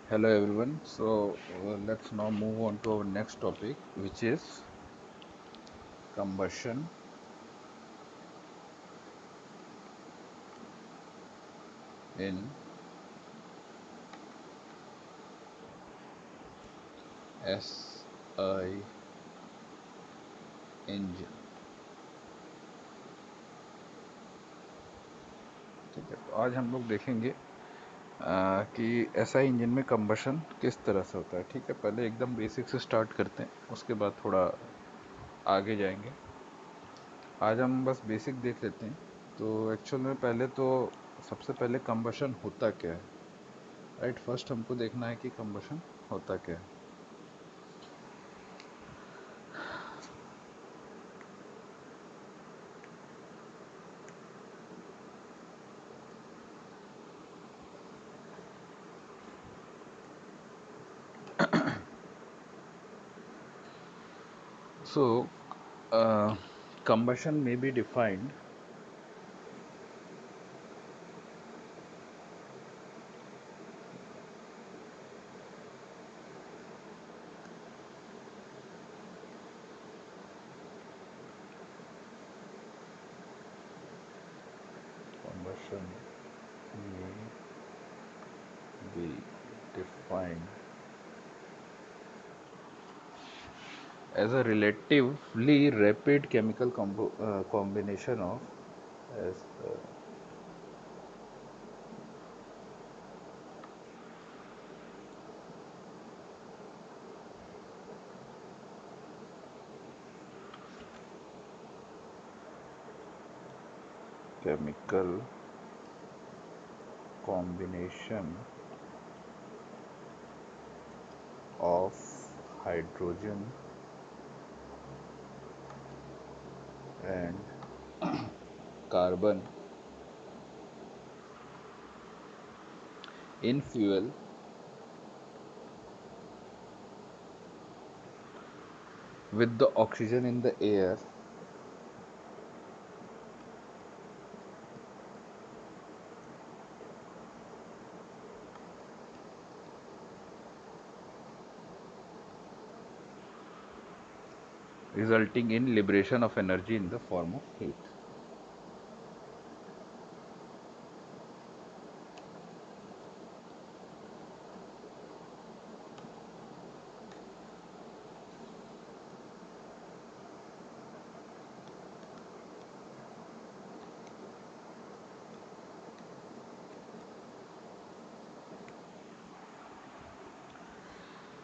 Hello everyone. Let's now move on to our next topic, which is combustion in SI engine. ठीक है, तो आज हम लोग देखेंगे कि एसआई इंजन में कंबशन किस तरह से होता है। ठीक है, पहले एकदम बेसिक से स्टार्ट करते हैं, उसके बाद थोड़ा आगे जाएंगे। आज हम बस बेसिक देख लेते हैं। तो एक्चुअल में पहले तो सबसे पहले कंबशन होता क्या है, राइट। फर्स्ट हमको देखना है कि कंबशन होता क्या है। So, combustion may be defined combustion may be defined as a relatively rapid chemical combination of as chemical combination of hydrogen and carbon in fuel with the oxygen in the air resulting in liberation of energy in the form of heat.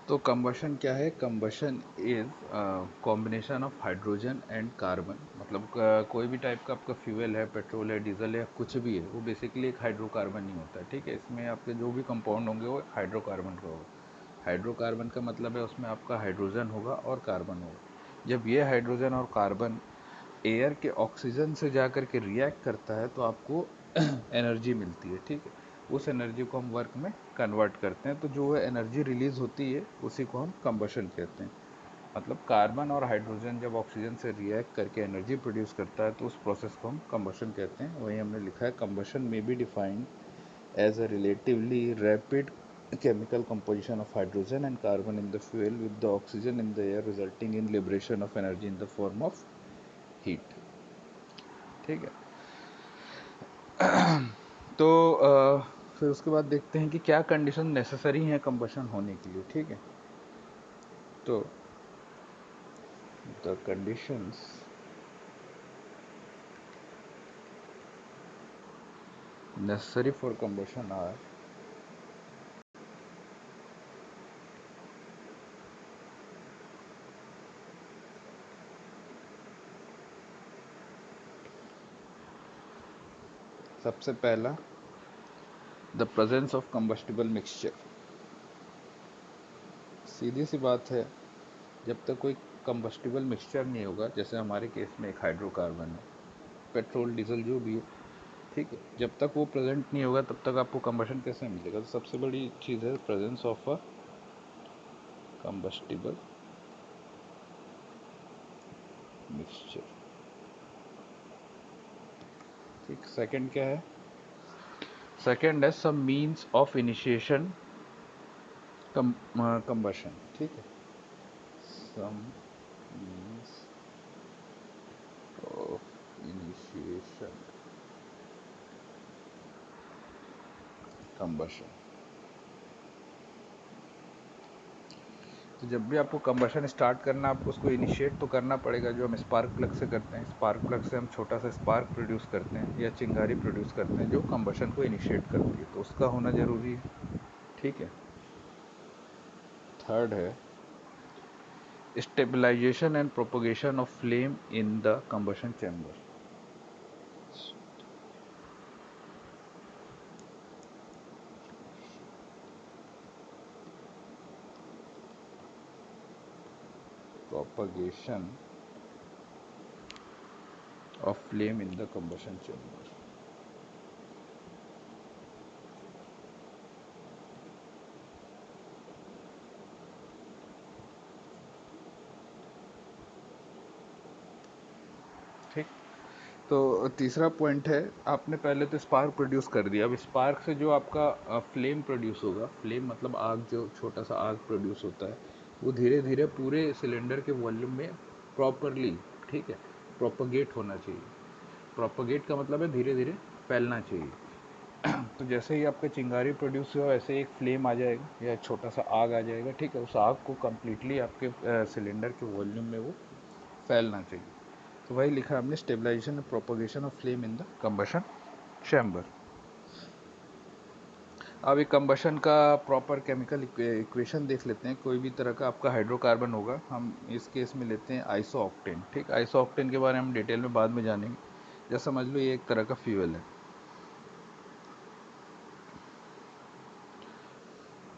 तो combustion क्या है? Combustion is combination of hydrogen and carbon. मतलब कोई भी type का आपका fuel है, petrol है, डीजल है, कुछ भी है, वो बेसिकली एक हाइड्रोकार्बन ही होता है। ठीक है, इसमें आपके जो भी कंपाउंड होंगे वो हाइड्रोकार्बन का होगा। हाइड्रोकार्बन का मतलब है उसमें आपका हाइड्रोजन होगा और कार्बन होगा। जब ये हाइड्रोजन और कार्बन एयर के ऑक्सीजन से जा कर के रिएक्ट करता है तो आपको एनर्जी मिलती है। ठीक है, उस एनर्जी को हम वर्क में कन्वर्ट करते हैं, तो जो एनर्जी रिलीज होती है उसी को हम कंबशन कहते हैं। मतलब कार्बन और हाइड्रोजन जब ऑक्सीजन से रिएक्ट करके एनर्जी प्रोड्यूस करता है तो उस प्रोसेस को हम कंबशन कहते हैं। वही हमने लिखा है, कंबशन में be defined as a relatively rapid chemical composition of hydrogen and carbon in the fuel with the oxygen in the air resulting in liberation of energy in the form of heat। ठीक है, तो फिर उसके बाद देखते हैं कि क्या कंडीशन नेसेसरी है कंबशन होने के लिए। ठीक है, तो the conditions necessary for combustion are सबसे पहला the presence of combustible mixture. सीधी सी बात है, जब तक कोई कंबस्टिबल मिक्सचर नहीं होगा, जैसे हमारे केस में एक हाइड्रोकार्बन है, पेट्रोल डीजल जो भी है, ठीक है, जब तक वो प्रेजेंट नहीं होगा तब तक आपको कंबशन कैसे मिलेगा? तो सबसे बड़ी चीज़ है presence of a combustible mixture. ठीक, सेकंड क्या है? सेकंड है सम मीन्स ऑफ इनिशिएशन कंबशन, ठीक है। सम मीन्स ऑफ इनिशिएशन कंबशन। तो जब भी आपको कंबशन स्टार्ट करना, आपको उसको इनिशिएट तो करना पड़ेगा, जो हम स्पार्क प्लग से करते हैं। स्पार्क प्लग से हम छोटा सा स्पार्क प्रोड्यूस करते हैं या चिंगारी प्रोड्यूस करते हैं, जो कंबशन को इनिशिएट करती है, तो उसका होना ज़रूरी है, ठीक है। थर्ड है stabilisation and propagation of flame in the combustion chamber. Propagation of flame in the combustion chamber. ठीक। तो तीसरा पॉइंट है, आपने पहले तो स्पार्क प्रोड्यूस कर दिया। अब स्पार्क से जो आपका फ्लेम प्रोड्यूस होगा, फ्लेम मतलब आग, जो छोटा सा आग प्रोड्यूस होता है, वो धीरे धीरे पूरे सिलेंडर के वॉल्यूम में प्रॉपरली, ठीक है, प्रोपोगेट होना चाहिए। प्रोपोगेट का मतलब है धीरे धीरे फैलना चाहिए। तो जैसे ही आपका चिंगारी प्रोड्यूस हुआ, वैसे एक फ्लेम आ जाएगा या छोटा सा आग आ जाएगा, ठीक है। उस आग को कम्प्लीटली आपके सिलेंडर के वॉल्यूम में वो फैलना चाहिए। तो वही लिखा हमने, stabilisation and propagation of flame in the combustion chamber. अब एक कंबशन का प्रॉपर केमिकल इक्वेशन देख लेते हैं। कोई भी तरह का आपका हाइड्रोकार्बन होगा, हम इस केस में लेते हैं आइसो ऑक्टेन, ठीक। आइसो ऑक्टेन के बारे में हम डिटेल में बाद में जानेंगे। जैसा समझ लो ये एक तरह का फ्यूल है।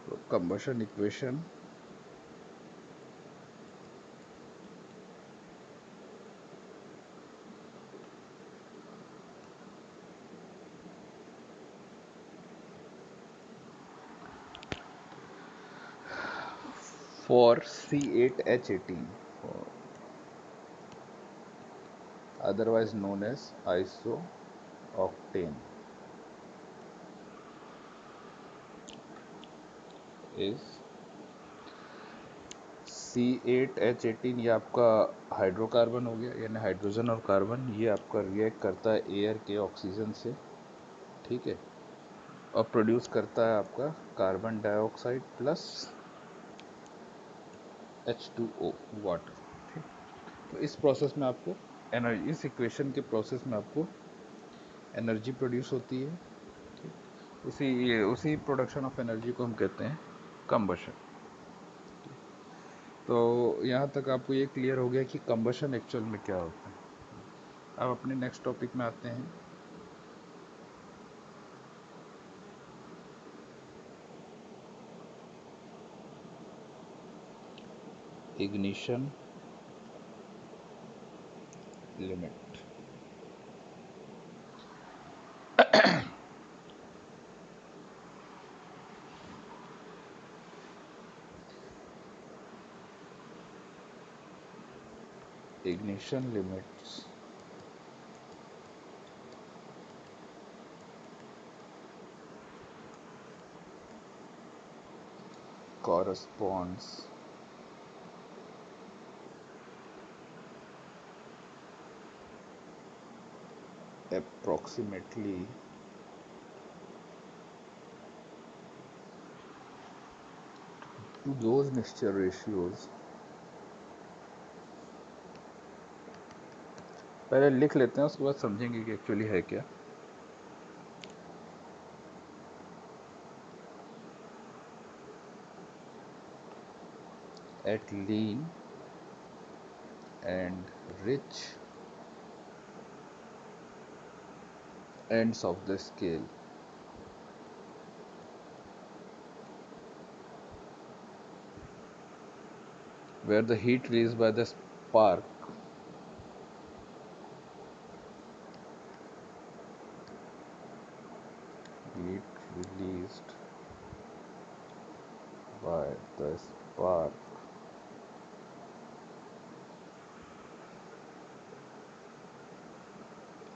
तो combustion equation for C8H18, otherwise known as isooctane, is C8H18। ये आपका हाइड्रोकार्बन हो गया, यानी हाइड्रोजन और कार्बन, ये आपका रिएक्ट करता है एयर के ऑक्सीजन से, ठीक है, और प्रोड्यूस करता है आपका carbon dioxide plus H2O, water, ठीक। तो इस प्रोसेस में आपको एनर्जी, इस इक्वेशन के प्रोसेस में आपको एनर्जी प्रोड्यूस होती है, ठीक। उसी प्रोडक्शन ऑफ एनर्जी को हम कहते हैं कंबशन। तो यहाँ तक आपको ये क्लियर हो गया कि कंबशन एक्चुअल में क्या होता है। अब अपने नेक्स्ट टॉपिक में आते हैं। Ignition limit. ignition limits corresponds approximately to those mixture ratios। पहले लिख लेते हैं, उसके बाद समझेंगे कि एक्चुअली है क्या। At lean and rich ends of the scale, where the heat released by the spark heat released by the spark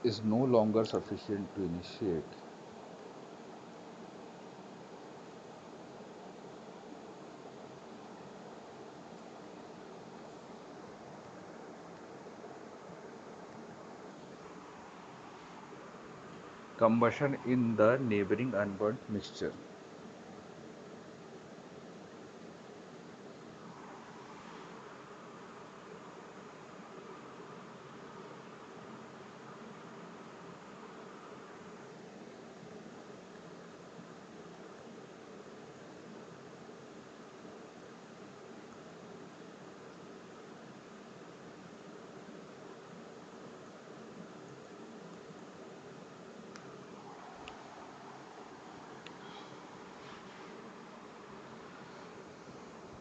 is no longer sufficient to initiate combustion in the neighboring unburnt mixture.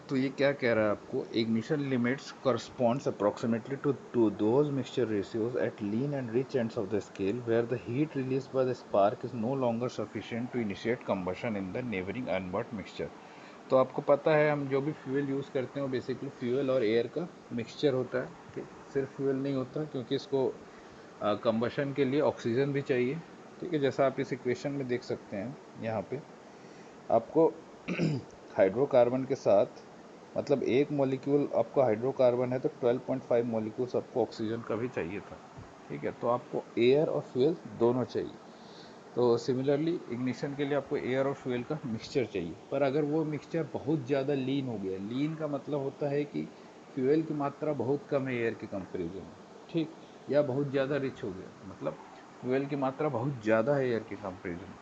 तो ये क्या कह रहा है आपको, ignition limits corresponds approximately to those mixture ratios at lean and rich ends of the scale where the heat released by the spark is no longer sufficient to initiate combustion in the neighboring unburnt mixture. तो आपको पता है हम जो भी fuel use करते हैं वो बेसिकली फ्यूल और एयर का मिक्सचर होता है, ठीक, सिर्फ फ्यूल नहीं होता क्योंकि इसको कंबशन के लिए ऑक्सीजन भी चाहिए, ठीक है। जैसा आप इस इक्वेशन में देख सकते हैं यहाँ पे आपको हाइड्रोकार्बन के साथ, मतलब एक मॉलिक्यूल आपको हाइड्रोकार्बन है तो 12.5 मॉलिक्यूल्स आपको ऑक्सीजन का भी चाहिए था, ठीक है। तो आपको एयर और फ्यूल दोनों चाहिए। तो सिमिलरली इग्निशन के लिए आपको एयर और फ्यूल का मिक्सचर चाहिए, पर अगर वो मिक्सचर बहुत ज़्यादा लीन हो गया, लीन का मतलब होता है कि फ्यूल की मात्रा बहुत कम है एयर के कंपेरिजन में, ठीक, या बहुत ज़्यादा रिच हो गया, मतलब फ्यूल की मात्रा बहुत ज़्यादा है एयर के कंपेरिजन में,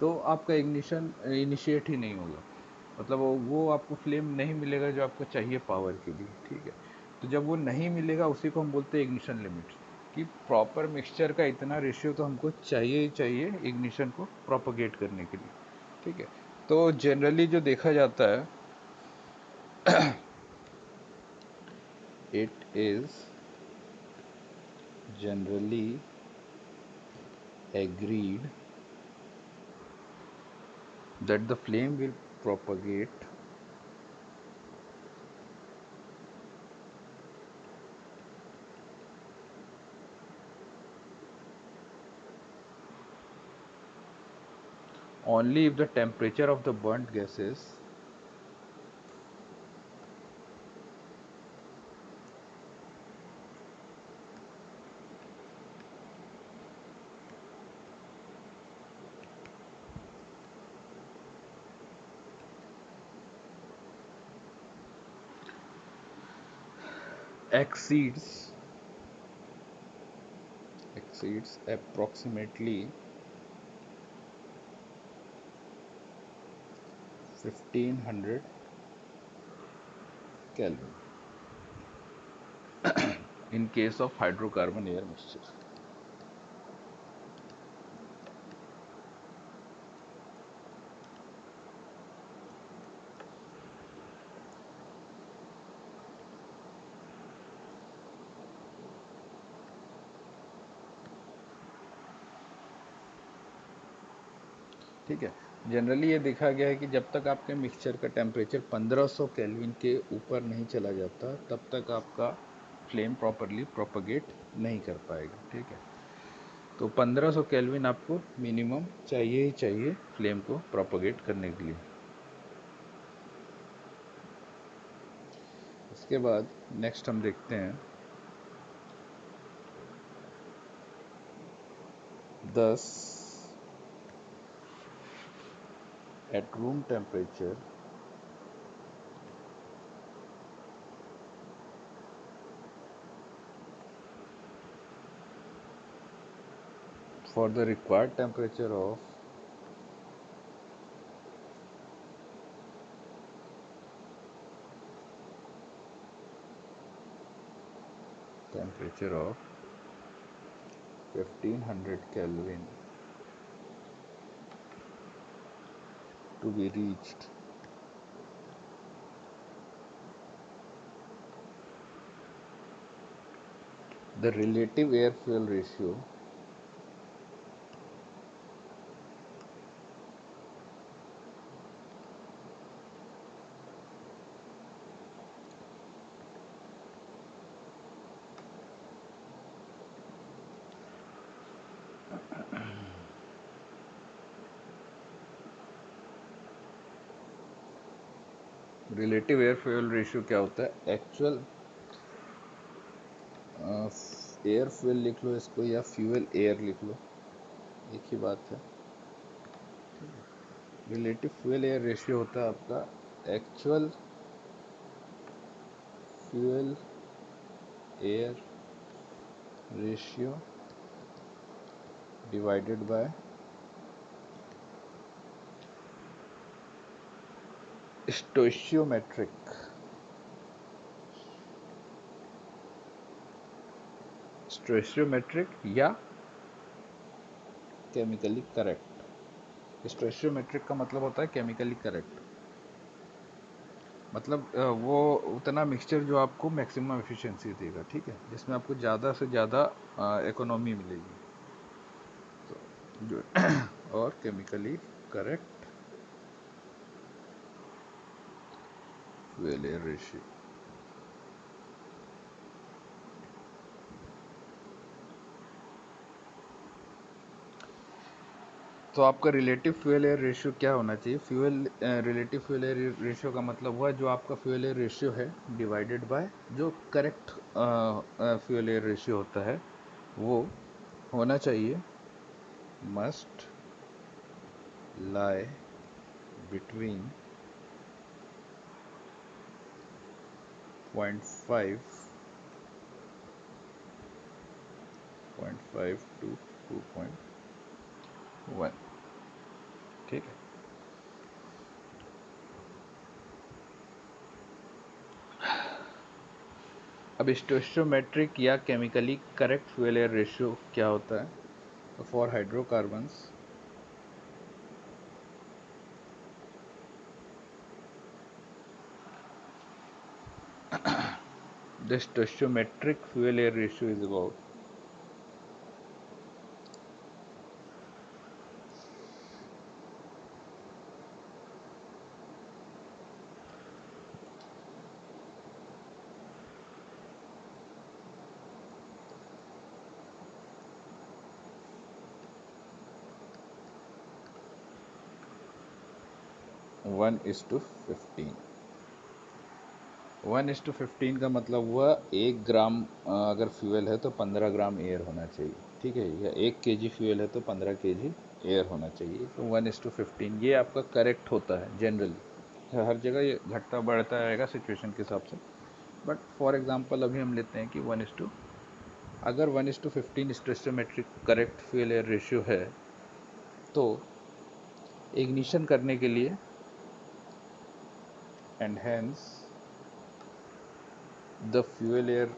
तो आपका इग्निशन इनिशिएट ही नहीं होगा, मतलब वो आपको फ्लेम नहीं मिलेगा जो आपको चाहिए पावर के लिए, ठीक है। तो जब वो नहीं मिलेगा उसी को हम बोलते हैं इग्निशन लिमिट, कि प्रॉपर मिक्सचर का इतना रेशियो तो हमको चाहिए ही चाहिए इग्निशन को प्रोपोगेट करने के लिए, ठीक है। तो जनरली जो देखा जाता है, it is generally agreed that the flame will propagate only if the temperature of the burnt gases exceeds approximately 1500 Kelvin in case of hydrocarbon air mixture. ठीक है, जनरली ये देखा गया है कि जब तक आपके मिक्सचर का टेम्परेचर 1500 केल्विन के ऊपर नहीं चला जाता तब तक आपका फ्लेम प्रॉपरली प्रोपगेट नहीं कर पाएगा, ठीक है। तो 1500 केल्विन आपको मिनिमम चाहिए ही चाहिए फ्लेम को प्रोपगेट करने के लिए। इसके बाद नेक्स्ट हम देखते हैं 10 at room temperature for the required temperature of temperature of 1500 Kelvin to be reached. The relative air fuel ratio relative air fuel ratio क्या होता है, एक्चुअल एयर फ्यूल लिख लो इसको या फ्यूल एयर लिख लो, एक ही बात है। रिलेटिव फ्यूल एयर रेशियो होता है आपका actual fuel air ratio divided by स्टोइशियोमेट्रिक या केमिकली करेक्ट। स्टोइशियोमेट्रिक का मतलब होता है केमिकली करेक्ट, मतलब वो उतना मिक्सचर जो आपको मैक्सिमम एफिशिएंसी देगा, ठीक है, जिसमें आपको ज़्यादा से ज़्यादा इकोनॉमी मिलेगी। तो जो और chemically correct fuel air ratio. तो आपका रिलेटिव फ्यूल एयर रेशियो क्या होना चाहिए? रिलेटिव फ्यूल एयर रेशियो का मतलब हुआ जो आपका फ्यूल एयर रेशियो है डिवाइडेड बाय जो करेक्ट फ्यूल एयर रेशियो होता है वो होना चाहिए मस्ट lie between 0.5 to 2.1, ठीक है। अब स्टोइचियोमेट्रिक या chemically correct fuel air ratio क्या होता है? तो for hydrocarbons the stoichiometric fuel air ratio is about 1:15। 1:15 का मतलब हुआ 1 ग्राम अगर फ्यूल है तो 15 ग्राम एयर होना चाहिए, ठीक है, या 1 kg फ्यूल है तो 15 kg एयर होना चाहिए। तो 1:15 ये आपका करेक्ट होता है जनरली। हर जगह ये घटता बढ़ता रहेगा सिचुएशन के हिसाब से, बट फॉर एग्जांपल अभी हम लेते हैं कि अगर 1:15 स्टोइचियोमेट्रिक करेक्ट फ्यूल एयर रेशियो है तो इग्निशन करने के लिए and hence the fuel air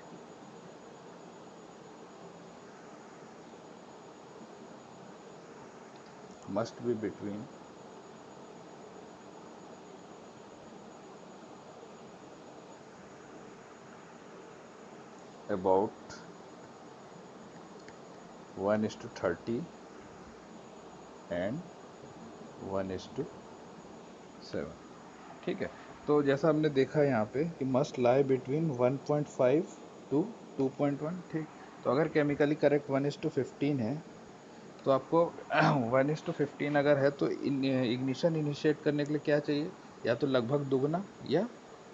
must be between about 1:30 and 1:7, ठीक है। तो जैसा हमने देखा यहाँ पे कि मस्ट लाई बिटवीन 1.5 to 2.1, ठीक। तो अगर केमिकली करेक्ट 1:15 है तो आपको 1:15 अगर है तो इग्निशन इनिशिएट करने के लिए क्या चाहिए? या तो लगभग दुगना या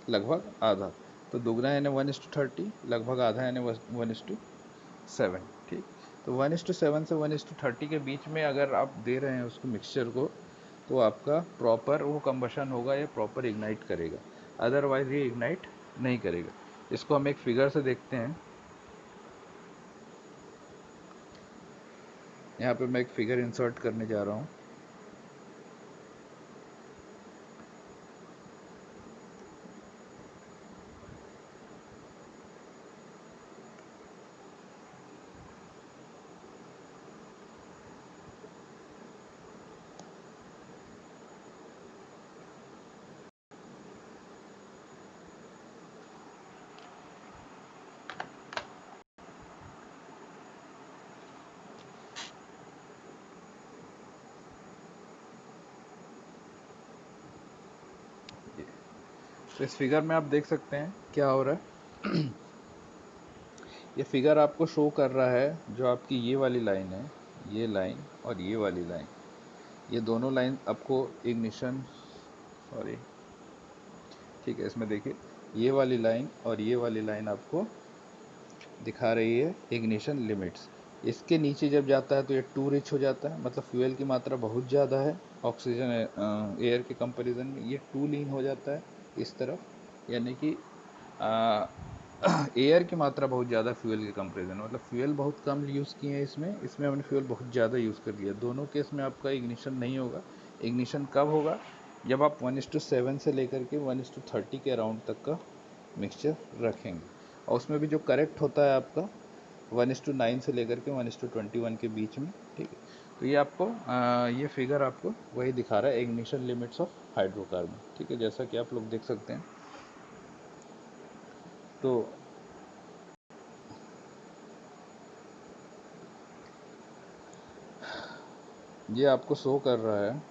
लगभग आधा। तो दुगना यानी 1:30, लगभग आधा यानी 1:7, ठीक। तो 1:7 से 1:30 के बीच में अगर आप दे रहे हैं उसको मिक्सचर को तो आपका प्रॉपर वो कंबशन होगा या प्रॉपर इग्नाइट करेगा, अदरवाइज ये इग्नाइट नहीं करेगा। इसको हम एक फिगर से देखते हैं। यहाँ पे मैं एक फिगर इंसर्ट करने जा रहा हूँ। तो इस फिगर में आप देख सकते हैं क्या हो रहा है। ये फिगर आपको शो कर रहा है जो आपकी ये वाली लाइन है, ये लाइन और ये वाली लाइन, ये दोनों लाइन आपको इग्निशन, सॉरी, ठीक है, इसमें देखिए ये वाली लाइन और ये वाली लाइन आपको दिखा रही है इग्निशन लिमिट्स। इसके नीचे जब जाता है तो ये टू रिच हो जाता है, मतलब फ्यूल की मात्रा बहुत ज़्यादा है ऑक्सीजन एयर के कंपैरिजन में। ये टू लीन हो जाता है इस तरफ, यानी कि एयर की मात्रा बहुत ज़्यादा फ्यूल के कंपैरिजन में, मतलब फ्यूल बहुत कम यूज़ किए हैं इसमें, इसमें हमने फ्यूल बहुत ज़्यादा यूज़ कर लिया। दोनों केस में आपका इग्निशन नहीं होगा। इग्निशन कब होगा? जब आप 1:7 से लेकर के 1:30 के अराउंड तक का मिक्सचर रखेंगे, और उसमें भी जो करेक्ट होता है आपका 1:9 से लेकर के 1:21 के बीच में, ठीक है। तो ये आपको ये फिगर आपको वही दिखा रहा है, इग्निशन लिमिट्स ऑफ हाइड्रोकार्बन, ठीक है, जैसा कि आप लोग देख सकते हैं। तो ये आपको शो कर रहा है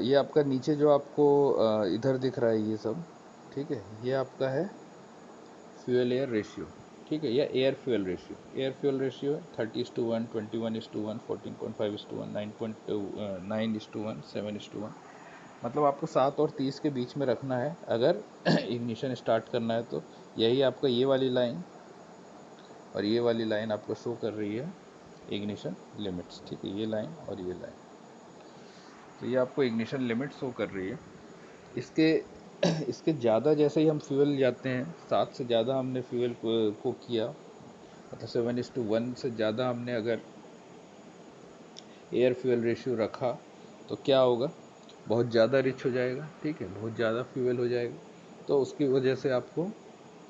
ये आपका नीचे जो आपको इधर दिख रहा है ये सब, ठीक है, ये आपका है फ्यूल एयर रेशियो, ठीक है, या air fuel ratio. Air fuel ratio है 30:1, 21:1, 14.5:1, 9:1, 7:1, मतलब आपको 7 और 30 के बीच में रखना है अगर इग्निशन स्टार्ट करना है। तो यही आपका ये वाली लाइन और ये वाली लाइन आपको शो कर रही है इग्निशन लिमिट्स, ठीक है, ये लाइन और ये लाइन। तो ये आपको इग्निशन लिमिट शो कर रही है। इसके इसके ज़्यादा जैसे ही हम फ्यूल जाते हैं, 7 से ज़्यादा हमने फ्यूल को किया, मतलब 7:1 से ज़्यादा हमने अगर एयर फ्यूल रेशियो रखा, तो क्या होगा? बहुत ज़्यादा रिच हो जाएगा, ठीक है, बहुत ज़्यादा फ्यूल हो जाएगा, तो उसकी वजह से आपको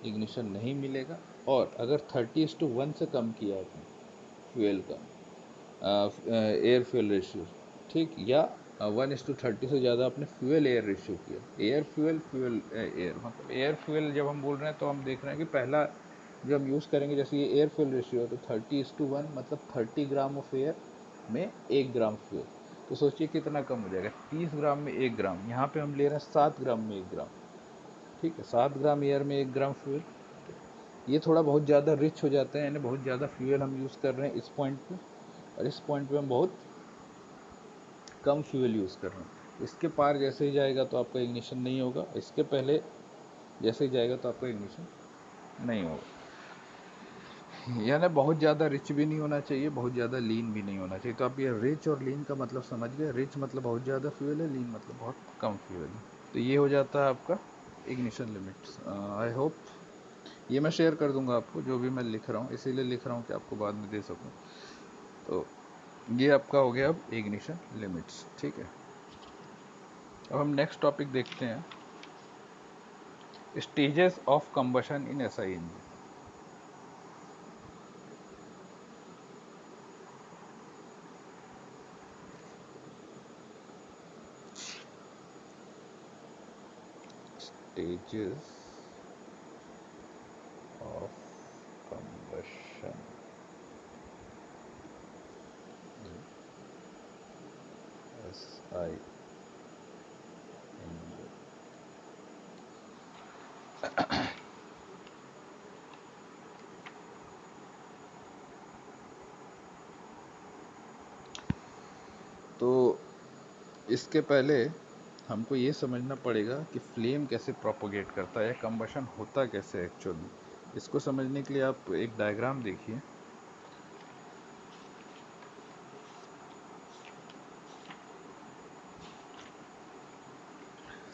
इग्निशन नहीं मिलेगा। और अगर 30:1 से कम किया आपने फ्यूल का एयर फ्यूल रेशियो, ठीक, या 1:30 से ज़्यादा आपने फ्यूल एयर रेशियो किया, एयर फ्यूल फ्यूल एयर, मतलब एयर फ्यूल जब हम बोल रहे हैं तो हम देख रहे हैं कि पहला जो हम यूज़ करेंगे, जैसे ये एयर फ्यूल रेशियो है तो 30:1, मतलब 30 ग्राम ऑफ एयर में 1 ग्राम फ्यूल। तो सोचिए कितना कम हो जाएगा, 30 ग्राम में 1 ग्राम, यहाँ पे हम ले रहे हैं 7 ग्राम में 1 ग्राम, ठीक है, 7 ग्राम एयर में 1 ग्राम फ्यूल। ये थोड़ा बहुत ज़्यादा रिच हो जाता है, यानी बहुत ज़्यादा फ्यूल हम यूज़ कर रहे हैं इस पॉइंट पे, और इस पॉइंट पे हम बहुत कम फ्यूल यूज़ कर रहे हैं। इसके पार जैसे ही जाएगा तो आपका इग्निशन नहीं होगा, इसके पहले जैसे ही जाएगा तो आपका इग्निशन नहीं होगा। यानी बहुत ज़्यादा रिच भी नहीं होना चाहिए, बहुत ज़्यादा लीन भी नहीं होना चाहिए। तो आप ये रिच और लीन का मतलब समझ गए। रिच मतलब बहुत ज़्यादा फ्यूल है, लीन मतलब बहुत कम फ्यूल है। तो ये हो जाता है आपका इग्निशन लिमिट्स। आई होप ये मैं शेयर कर दूंगा आपको, जो भी मैं लिख रहा हूँ, इसीलिए लिख रहा हूँ कि आपको बाद में दे सकूँ। तो ये आपका हो गया अब इग्निशन लिमिट्स, ठीक है। अब हम नेक्स्ट टॉपिक देखते हैं, stages of combustion in SI engine. Stages of combustion in SI engine. तो इसके पहले हमको ये समझना पड़ेगा कि फ्लेम कैसे प्रोपोगेट करता है, कंबशन होता कैसे एक्चुअली। इसको समझने के लिए आप एक डायग्राम देखिए।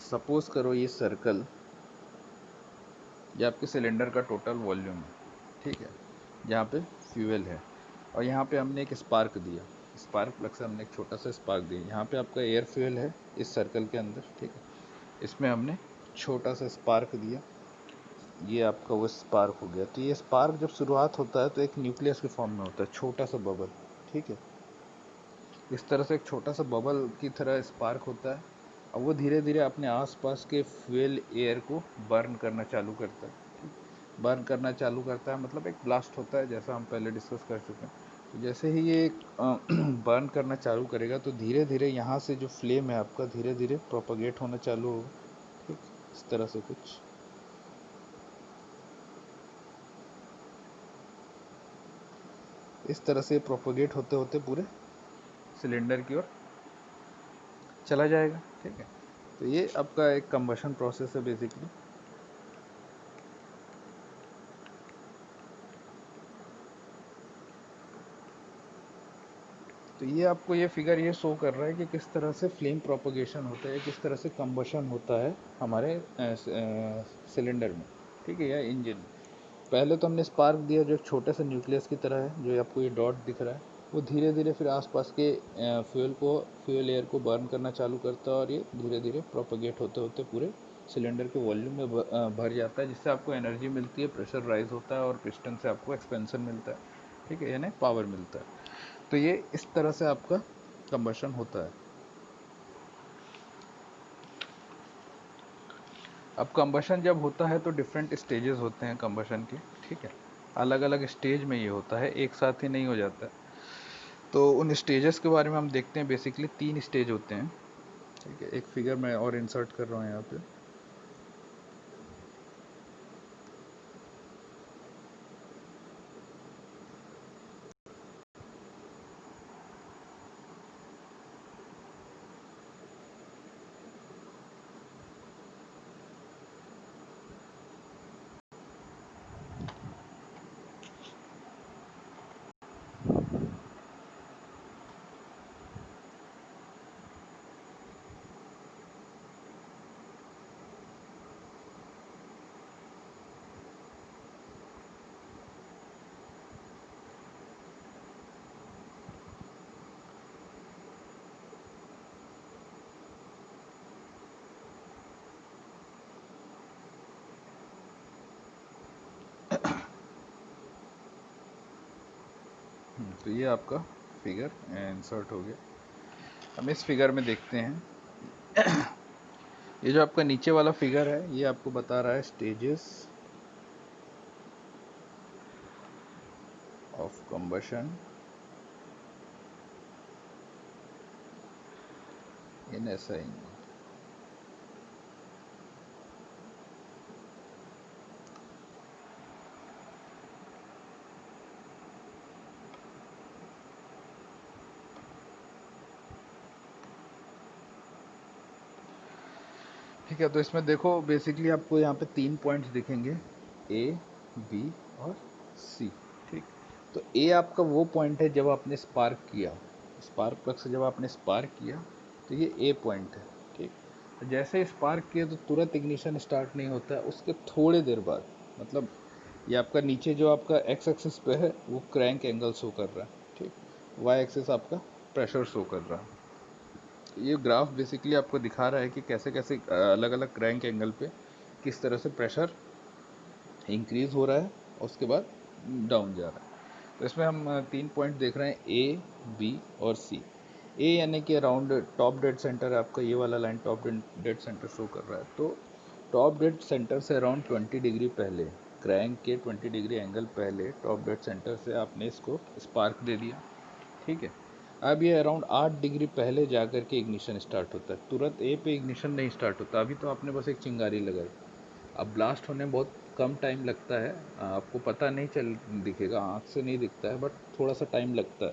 सपोज करो ये सर्कल, ये आपके सिलेंडर का टोटल वॉल्यूम है, ठीक है, जहाँ पे फ्यूल है, और यहाँ पे हमने एक स्पार्क दिया, स्पार्क प्लग से हमने एक छोटा सा स्पार्क दिया। यहाँ पे आपका एयर फ्यूल है इस सर्कल के अंदर, ठीक है, इसमें हमने छोटा सा स्पार्क दिया, ये आपका वो स्पार्क हो गया। तो ये स्पार्क जब शुरुआत होता है तो एक न्यूक्लियस के फॉर्म में होता है, छोटा सा बबल, ठीक है, इस तरह से एक छोटा सा बबल की तरह स्पार्क होता है। अब वो धीरे धीरे अपने आसपास के फ्यूल एयर को बर्न करना चालू करता है, ठीक, बर्न करना चालू करता है, मतलब एक ब्लास्ट होता है, जैसा हम पहले डिस्कस कर चुके हैं। तो जैसे ही ये बर्न करना चालू करेगा तो धीरे धीरे यहाँ से जो फ्लेम है आपका धीरे धीरे प्रोपगेट होना चालू होगा, ठीक, इस तरह से कुछ। इस तरह से प्रोपगेट होते होते पूरे सिलेंडर की ओर चला जाएगा, ठीक है। तो ये आपका एक कंबशन प्रोसेस है बेसिकली। तो ये आपको ये फिगर ये शो कर रहा है कि किस तरह से फ्लेम प्रोपगेशन होता है, किस तरह से कंबशन होता है हमारे सिलेंडर में, ठीक है, या इंजन में। पहले तो हमने स्पार्क दिया जो एक छोटे से न्यूक्लियस की तरह है, जो आपको ये डॉट दिख रहा है, वो धीरे धीरे फिर आसपास के फ्यूल एयर को बर्न करना चालू करता है, और ये धीरे धीरे प्रोपगेट होते होते पूरे सिलेंडर के वॉल्यूम में भर जाता है, जिससे आपको एनर्जी मिलती है, प्रेशर राइज होता है, और पिस्टन से आपको एक्सपेंशन मिलता है, ठीक है, यानी पावर मिलता है। तो ये इस तरह से आपका कंबशन होता है। अब कंबशन जब होता है तो डिफरेंट स्टेजेस होते हैं कंबशन के, ठीक है, अलग अलग स्टेज में ये होता है, एक साथ ही नहीं हो जाता है। तो उन स्टेजेस के बारे में हम देखते हैं। बेसिकली 3 स्टेज होते हैं, ठीक है। एक फिगर मैं और इंसर्ट कर रहा हूँ यहाँ पे। तो ये आपका फिगर इंसर्ट हो गया। हम इस फिगर में देखते हैं, ये जो आपका नीचे वाला फिगर है, ये आपको बता रहा है stages of combustion in SI engine. ठीक है, तो इसमें देखो बेसिकली आपको यहाँ पे 3 पॉइंट्स दिखेंगे, ए, बी और सी, ठीक। तो ए आपका वो पॉइंट है जब आपने स्पार्क किया, स्पार्क प्लग से जब आपने स्पार्क किया, तो ये ए पॉइंट है, ठीक। तो जैसे स्पार्क किया तो तुरंत इग्निशन स्टार्ट नहीं होता है, उसके थोड़े देर बाद, मतलब ये आपका नीचे जो आपका एक्स एक्सिस पे है वो क्रैंक एंगल शो कर रहा है, ठीक। वाई एक्सिस आपका प्रेशर शो कर रहा है। ये ग्राफ बेसिकली आपको दिखा रहा है कि कैसे कैसे अलग अलग क्रैंक एंगल पे किस तरह से प्रेशर इंक्रीज हो रहा है और उसके बाद डाउन जा रहा है। तो इसमें हम 3 पॉइंट देख रहे हैं, ए, बी और सी। ए यानी कि अराउंड टॉप डेड सेंटर है आपका, ये वाला line top dead centre show कर रहा है। तो टॉप डेड सेंटर से अराउंड 20 डिग्री पहले, क्रैंक के 20 डिग्री एंगल पहले टॉप डेड सेंटर से आपने इसको स्पार्क दे दिया, ठीक है। अब ये अराउंड 8 डिग्री पहले जा कर के इग्निशन स्टार्ट होता है, तुरंत ए पे इग्निशन नहीं स्टार्ट होता। अभी तो आपने बस एक चिंगारी लगाई, अब ब्लास्ट होने में बहुत कम टाइम लगता है, आपको पता नहीं चल दिखेगा, आँख से नहीं दिखता है, बट थोड़ा सा टाइम लगता है।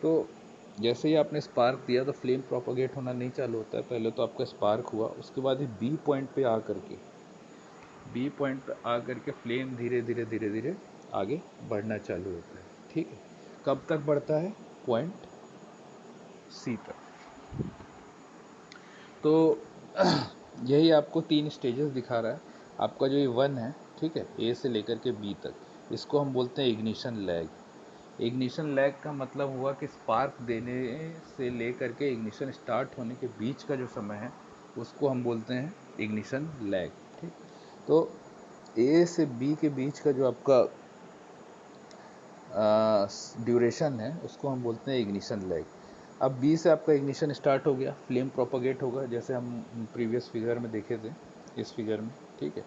तो जैसे ही आपने स्पार्क दिया तो फ्लेम प्रोपोगेट होना नहीं चालू होता है, पहले तो आपका स्पार्क हुआ, उसके बाद ही बी पॉइंट पे आ करके फ्लेम धीरे धीरे धीरे धीरे आगे बढ़ना चालू होता है, ठीक है। कब तक बढ़ता है? पॉइंट सी तक। तो यही आपको 3 स्टेजेस दिखा रहा है। आपका जो ये 1 है, ठीक है, ए से लेकर के बी तक, इसको हम बोलते हैं इग्निशन लैग। इग्निशन लैग का मतलब हुआ कि स्पार्क देने से लेकर के इग्निशन स्टार्ट होने के बीच का जो समय है, उसको हम बोलते हैं इग्निशन लैग, ठीक। तो ए से बी के बीच का जो आपका ड्यूरेशन है, उसको हम बोलते हैं इग्निशन लैग। अब बी से आपका इग्निशन स्टार्ट हो गया, फ्लेम प्रोपोगेट होगा, जैसे हम प्रीवियस फिगर में देखे थे, इस फिगर में, ठीक है।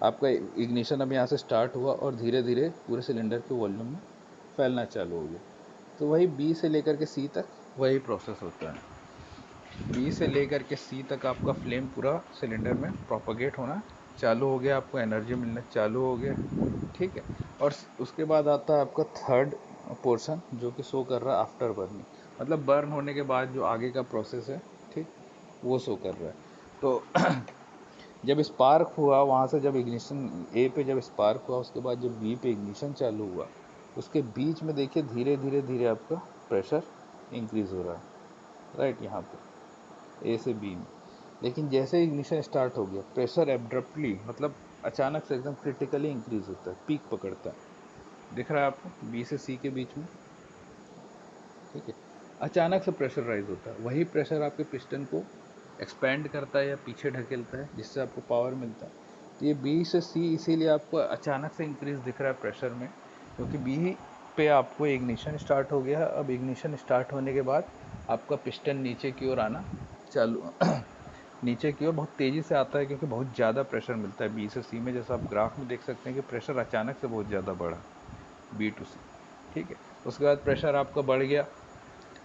आपका इग्निशन अब यहाँ से स्टार्ट हुआ और धीरे धीरे पूरे सिलेंडर के वॉल्यूम में फैलना चालू हो गया। तो वही बी से लेकर के सी तक वही प्रोसेस होता है। बी से लेकर के सी तक आपका फ्लेम पूरा सिलेंडर में प्रोपोगेट होना चालू हो गया, आपको एनर्जी मिलना चालू हो गया, ठीक है। और उसके बाद आता है आपका थर्ड पोर्शन, जो कि शो कर रहा है आफ्टर बर्निंग, मतलब बर्न होने के बाद जो आगे का प्रोसेस है, ठीक, वो शो कर रहा है। तो जब स्पार्क हुआ वहाँ से, जब इग्निशन ए पे जब स्पार्क हुआ, उसके बाद जब बी पे इग्निशन चालू हुआ, उसके बीच में देखिए धीरे धीरे धीरे आपका प्रेशर इंक्रीज हो रहा है, राइट, यहाँ पे ए से बी में। लेकिन जैसे इग्निशन स्टार्ट हो गया, प्रेशर एब्रप्टली मतलब अचानक से एकदम क्रिटिकली इंक्रीज होता है, पीक पकड़ता है। दिख रहा है आपको बी से सी के बीच में, ठीक है। अचानक से प्रेशर राइज होता है, वही प्रेशर आपके पिस्टन को एक्सपेंड करता है या पीछे ढकेलता है, जिससे आपको पावर मिलता है। तो ये बी से सी इसीलिए आपको अचानक से इंक्रीज दिख रहा है प्रेशर में, क्योंकि बी पे आपको इग्निशन स्टार्ट हो गया। अब इग्निशन स्टार्ट होने के बाद आपका पिस्टन नीचे की ओर आना चालू नीचे की ओर बहुत तेज़ी से आता है, क्योंकि बहुत ज़्यादा प्रेशर मिलता है बी से सी में। जैसा आप ग्राफ में देख सकते हैं कि प्रेशर अचानक से बहुत ज़्यादा बढ़ा बी टू सी, ठीक है। उसके बाद प्रेशर आपका बढ़ गया,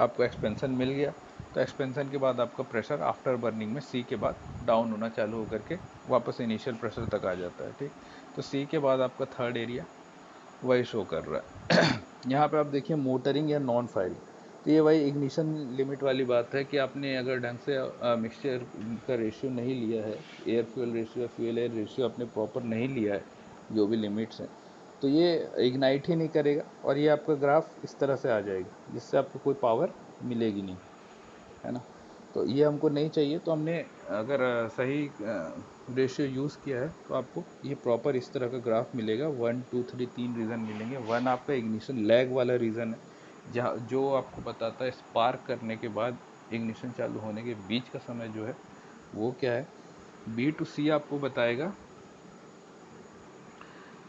आपको एक्सपेंशन मिल गया। तो एक्सपेंशन के बाद आपका प्रेशर आफ्टर बर्निंग में सी के बाद डाउन होना चालू होकर के वापस इनिशियल प्रेशर तक आ जाता है, ठीक। तो सी के बाद आपका थर्ड एरिया वही शो कर रहा है। यहाँ पे आप देखिए मोटरिंग या नॉन फायरिंग, तो ये वही इग्निशन लिमिट वाली बात है कि आपने अगर ढंग से मिक्सचर का रेशियो नहीं लिया है, एयर फ्यूल रेशियो या फ्यूल एयर रेशियो आपने प्रॉपर नहीं लिया है, जो भी लिमिट्स हैं, तो ये इग्नाइट ही नहीं करेगा और ये आपका ग्राफ इस तरह से आ जाएगा, जिससे आपको कोई पावर मिलेगी नहीं, है ना। तो ये हमको नहीं चाहिए। तो हमने अगर सही रेशियो यूज़ किया है तो आपको ये प्रॉपर इस तरह का ग्राफ मिलेगा। 1 2 3 तीन रीज़न मिलेंगे। वन आपका इग्निशन लैग वाला रीज़न है, जहाँ जो आपको बताता है स्पार्क करने के बाद इग्निशन चालू होने के बीच का समय जो है वो क्या है। बी टू सी आपको बताएगा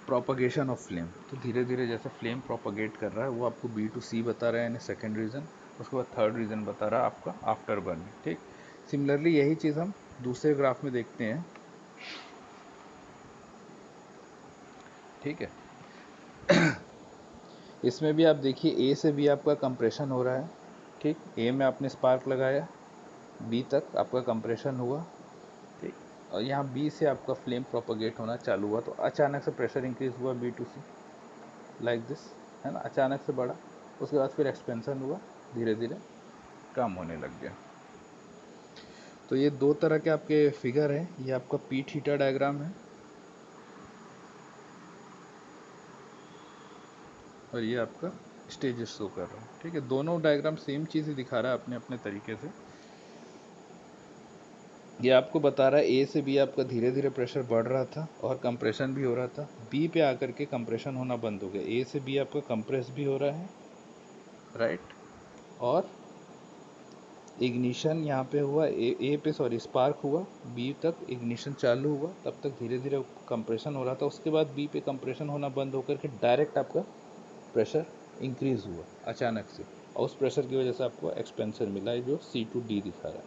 प्रोपगेशन ऑफ फ्लेम, तो धीरे धीरे जैसे फ्लेम प्रोपगेट कर रहा है वो आपको बी टू सी बता रहा है, यानी सेकेंड रीज़न। उसके बाद थर्ड रीज़न बता रहा है आपका आफ्टर बर्निंग, ठीक। सिमिलरली यही चीज़ हम दूसरे ग्राफ में देखते हैं, ठीक है। इसमें भी आप देखिए ए से बी आपका कंप्रेशन हो रहा है, ठीक। ए में आपने स्पार्क लगाया, बी तक आपका कंप्रेशन हुआ, ठीक। और यहाँ बी से आपका फ्लेम प्रोपगेट होना चालू हुआ, तो अचानक से प्रेशर इंक्रीज हुआ B to C, like this, है ना, अचानक से बढ़ा। उसके बाद फिर एक्सपेंशन हुआ, धीरे धीरे कम होने लग गया। तो ये दो तरह के आपके फिगर हैं। ये आपका पी थीटा डायग्राम है और ये आपका स्टेजेस शो कर रहा है, ठीक है। दोनों डायग्राम सेम चीज़ ही दिखा रहा है अपने अपने तरीके से। ये आपको बता रहा है ए से बी आपका धीरे धीरे प्रेशर बढ़ रहा था और कंप्रेशन भी हो रहा था, बी पे आकर के कंप्रेशन होना बंद हो गया। ए से बी आपका कंप्रेस भी हो रहा है, राइट, और इग्निशन यहाँ पे हुआ, ए पे सॉरी स्पार्क हुआ, बी तक इग्निशन चालू हुआ, तब तक धीरे धीरे कंप्रेशन हो रहा था। उसके बाद बी पे कंप्रेशन होना बंद होकर के डायरेक्ट आपका प्रेशर इंक्रीज हुआ अचानक से, और उस प्रेशर की वजह से आपको एक्सपेंशन मिला है, जो सी टू डी दिखा रहा है,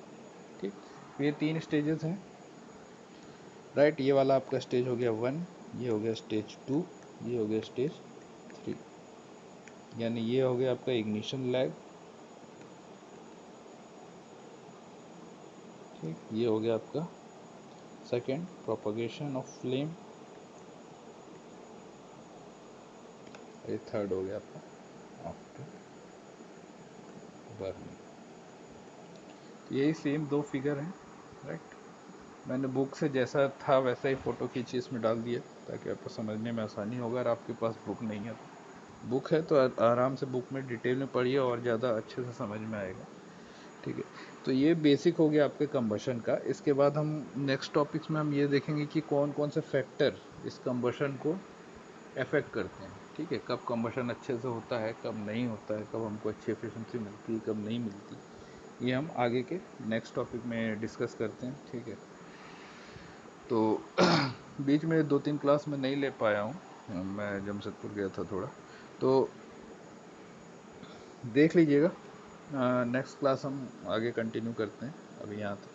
ठीक। तो ये तीन स्टेजेस हैं, राइट। ये वाला आपका स्टेज हो गया 1, ये हो गया स्टेज 2, ये हो गया स्टेज 3, यानी ये हो गया आपका इग्निशन लैग, ठीक। ये हो गया आपका सेकेंड प्रोपगेशन ऑफ फ्लेम, ये थर्ड हो गया आपका आफ्टर बर्निंग। यही सेम दो फिगर हैं, राइट। मैंने बुक से जैसा था वैसा ही फ़ोटो खींची इसमें डाल दिया, ताकि आपको समझने में आसानी होगा। अगर आपके पास बुक नहीं है तो, बुक है तो आराम से बुक में डिटेल में पढ़िए और ज़्यादा अच्छे से समझ में आएगा, ठीक है। तो ये बेसिक हो गया आपके कंबशन का। इसके बाद हम नेक्स्ट टॉपिक्स में हम ये देखेंगे कि कौन कौन से फैक्टर इस कंबशन को अफेक्ट करते हैं, ठीक है। कब कंबशन अच्छे से होता है, कब नहीं होता है, कब हमको अच्छी एफिशिएंसी मिलती है, कब नहीं मिलती, ये हम आगे के नेक्स्ट टॉपिक में डिस्कस करते हैं, ठीक है। तो बीच में 2-3 क्लास में नहीं ले पाया हूँ, मैं जमशेदपुर गया था थोड़ा, तो देख लीजिएगा। नेक्स्ट क्लास हम आगे कंटिन्यू करते हैं, अभी यहाँ तक